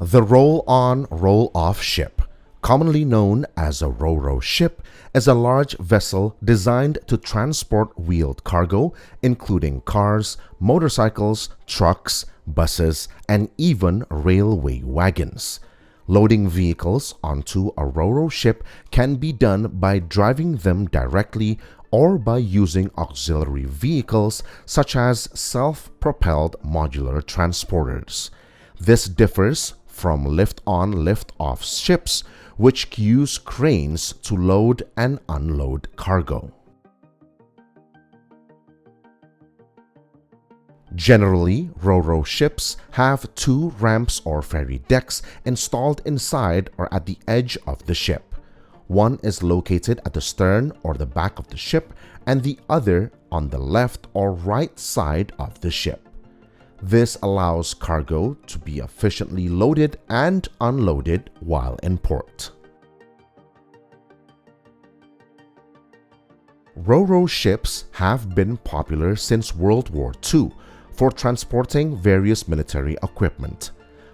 The roll-on, roll-off ship, commonly known as a ro-ro ship, is a large vessel designed to transport wheeled cargo, including cars, motorcycles, trucks, buses, and even railway wagons. Loading vehicles onto a ro-ro ship can be done by driving them directly or by using auxiliary vehicles such as self-propelled modular transporters. This differs from lift-on, lift-off ships, which use cranes to load and unload cargo. Generally, ro-ro ships have two ramps or ferry decks installed inside or at the edge of the ship. One is located at the stern or the back of the ship, and the other on the left or right side of the ship. This allows cargo to be efficiently loaded and unloaded while in port. Ro-ro ships have been popular since World War II for transporting various military equipment.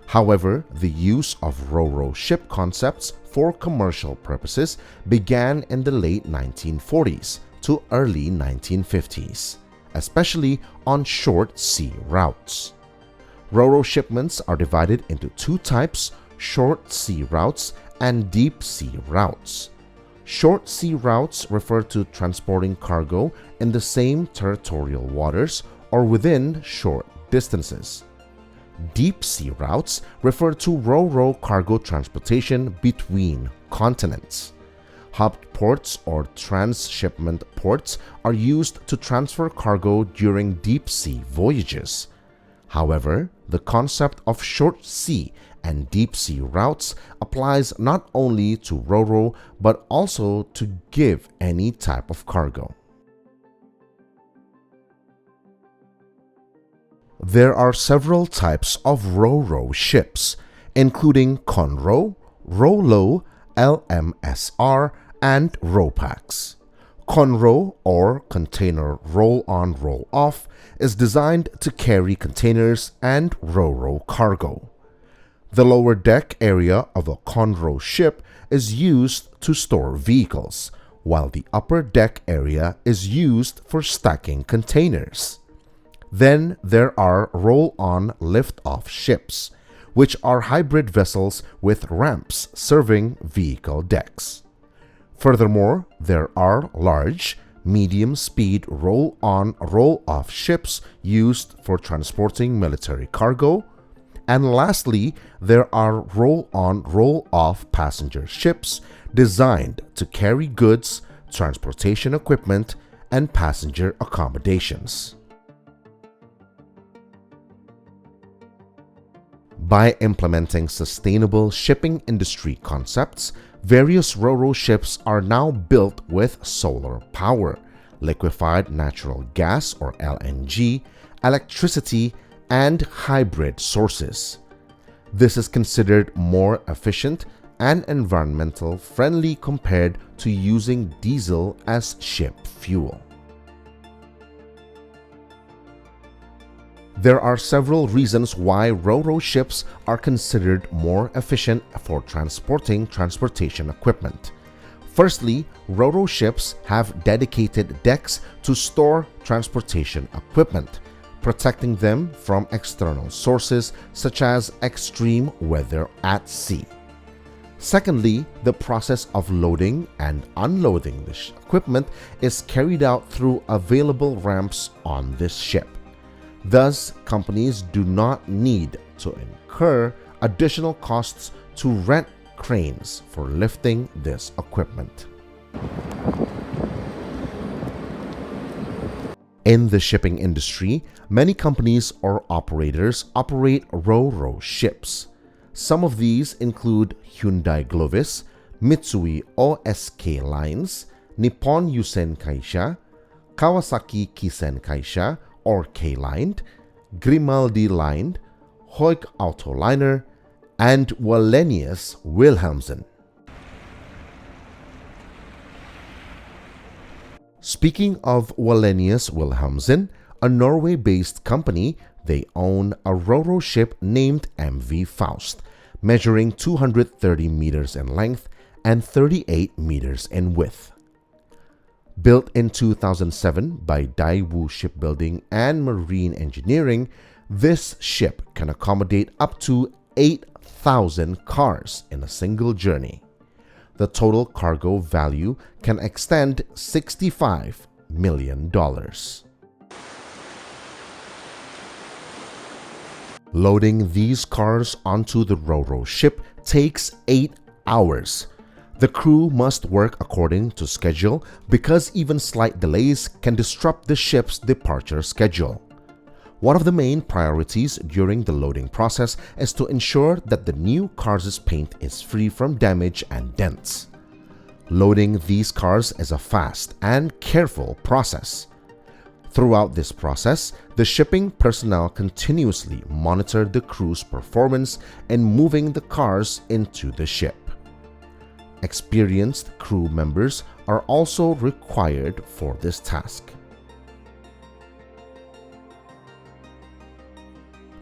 However, the use of ro-ro ship concepts for commercial purposes began in the late 1940s to early 1950s. Especially on short sea routes. Ro-ro shipments are divided into two types: short sea routes and deep sea routes. Short sea routes refer to transporting cargo in the same territorial waters or within short distances. Deep sea routes refer to ro-ro cargo transportation between continents. Hub ports or transshipment ports are used to transfer cargo during deep sea voyages. However, the concept of short sea and deep sea routes applies not only to ro-ro but also to give any type of cargo. There are several types of ro-ro ships, including conro, ro-lo, LMSR, and ro-pax. Conro, or container roll-on roll-off, is designed to carry containers and ro-ro cargo. The lower deck area of a conro ship is used to store vehicles, while the upper deck area is used for stacking containers. Then there are roll-on lift-off ships, which are hybrid vessels with ramps serving vehicle decks. Furthermore, there are large, medium-speed roll-on, roll-off ships used for transporting military cargo. And lastly, there are roll-on, roll-off passenger ships designed to carry goods, transportation equipment, and passenger accommodations. By implementing sustainable shipping industry concepts, various ro-ro ships are now built with solar power, liquefied natural gas or LNG, electricity, and hybrid sources. This is considered more efficient and environmental friendly compared to using diesel as ship fuel. There are several reasons why ro-ro ships are considered more efficient for transporting transportation equipment. Firstly, ro-ro ships have dedicated decks to store transportation equipment, protecting them from external sources such as extreme weather at sea. Secondly, the process of loading and unloading this equipment is carried out through available ramps on this ship. Thus, companies do not need to incur additional costs to rent cranes for lifting this equipment. In the shipping industry, many companies or operators operate ro-ro ships. Some of these include Hyundai Glovis, Mitsui OSK Lines, Nippon Yusen Kaisha, Kawasaki Kisen Kaisha or K-Line, Grimaldi Line, Hoik Autoliner, and Wallenius Wilhelmsen. Speaking of Wallenius Wilhelmsen, a Norway-based company, they own a ro-ro ship named MV Faust, measuring 230 meters in length and 38 meters in width. Built in 2007 by Daewoo Shipbuilding and Marine Engineering, this ship can accommodate up to 8,000 cars in a single journey. The total cargo value can extend $65 million. Loading these cars onto the Ro-Ro ship takes 8 hours. The crew must work according to schedule because even slight delays can disrupt the ship's departure schedule. One of the main priorities during the loading process is to ensure that the new cars' paint is free from damage and dents. Loading these cars is a fast and careful process. Throughout this process, the shipping personnel continuously monitor the crew's performance in moving the cars into the ship. Experienced crew members are also required for this task.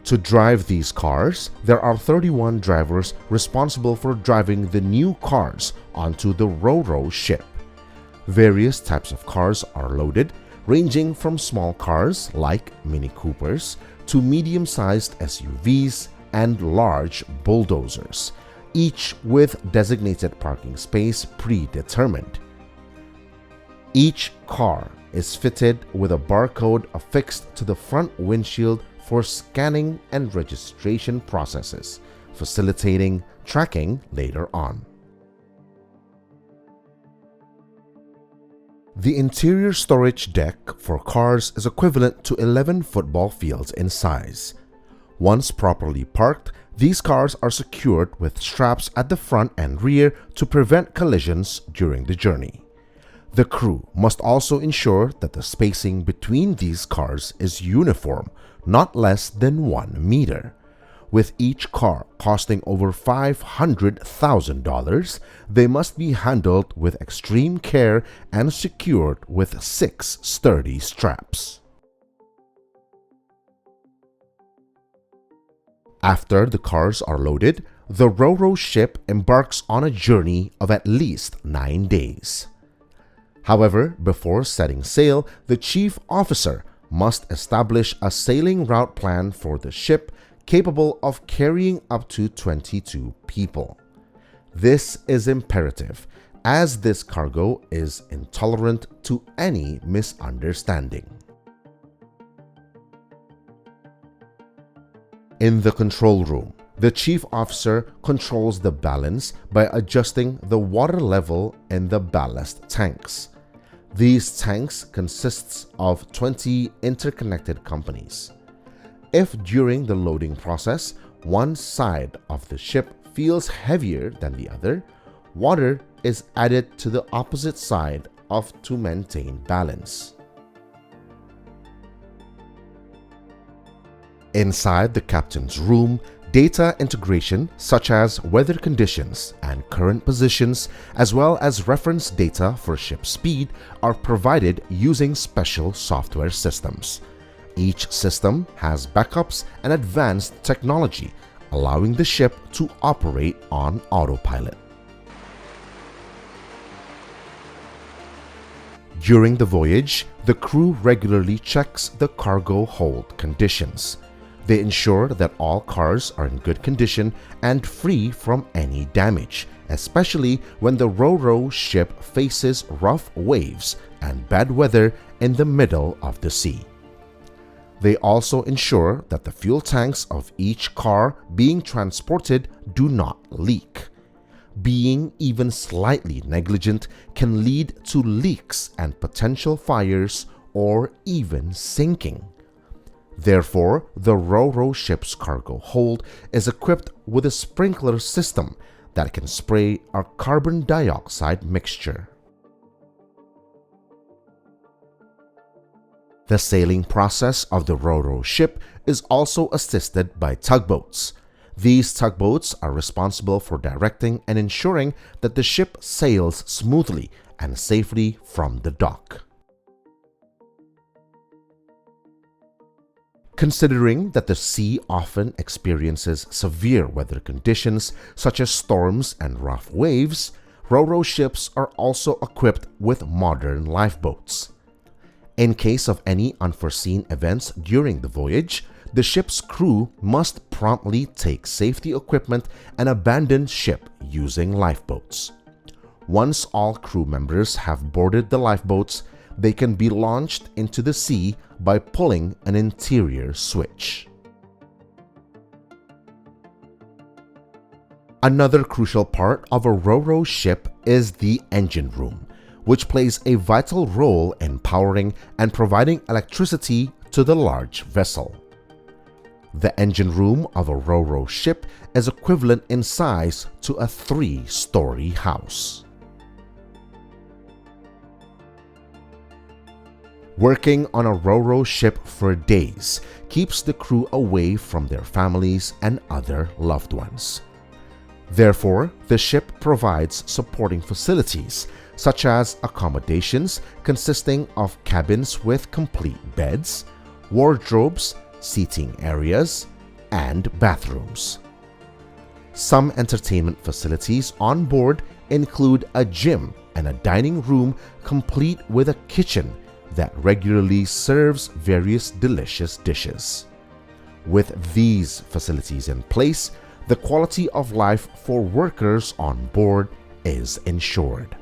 To drive these cars, there are 31 drivers responsible for driving the new cars onto the Ro-Ro ship. Various types of cars are loaded, ranging from small cars like Mini Coopers to medium-sized SUVs and large bulldozers, each with designated parking space predetermined. Each car is fitted with a barcode affixed to the front windshield for scanning and registration processes, facilitating tracking later on. The interior storage deck for cars is equivalent to 11 football fields in size. Once properly parked, these cars are secured with straps at the front and rear to prevent collisions during the journey. The crew must also ensure that the spacing between these cars is uniform, not less than 1 meter. With each car costing over $500,000, they must be handled with extreme care and secured with 6 sturdy straps. After the cars are loaded, the Ro-Ro ship embarks on a journey of at least 9 days. However, before setting sail, the chief officer must establish a sailing route plan for the ship capable of carrying up to 22 people. This is imperative, as this cargo is intolerant to any misunderstanding. In the control room, the chief officer controls the balance by adjusting the water level in the ballast tanks. These tanks consists of 20 interconnected companies. If during the loading process, one side of the ship feels heavier than the other, water is added to the opposite side to maintain balance. Inside the captain's room, data integration such as weather conditions and current positions, as well as reference data for ship speed, are provided using special software systems. Each system has backups and advanced technology, allowing the ship to operate on autopilot. During the voyage, the crew regularly checks the cargo hold conditions. They ensure that all cars are in good condition and free from any damage, especially when the Ro-Ro ship faces rough waves and bad weather in the middle of the sea. They also ensure that the fuel tanks of each car being transported do not leak. Being even slightly negligent can lead to leaks and potential fires or even sinking. Therefore, the Ro-Ro ship's cargo hold is equipped with a sprinkler system that can spray a carbon dioxide mixture. The sailing process of the Ro-Ro ship is also assisted by tugboats. These tugboats are responsible for directing and ensuring that the ship sails smoothly and safely from the dock. Considering that the sea often experiences severe weather conditions such as storms and rough waves, ro-ro ships are also equipped with modern lifeboats. In case of any unforeseen events during the voyage, the ship's crew must promptly take safety equipment and abandon ship using lifeboats. Once all crew members have boarded the lifeboats, they can be launched into the sea by pulling an interior switch. Another crucial part of a ro-ro ship is the engine room, which plays a vital role in powering and providing electricity to the large vessel. The engine room of a ro-ro ship is equivalent in size to a 3-story house. Working on a ro-ro ship for days keeps the crew away from their families and other loved ones. Therefore, the ship provides supporting facilities such as accommodations consisting of cabins with complete beds, wardrobes, seating areas, and bathrooms. Some entertainment facilities on board include a gym and a dining room complete with a kitchen that regularly serves various delicious dishes. With these facilities in place, the quality of life for workers on board is ensured.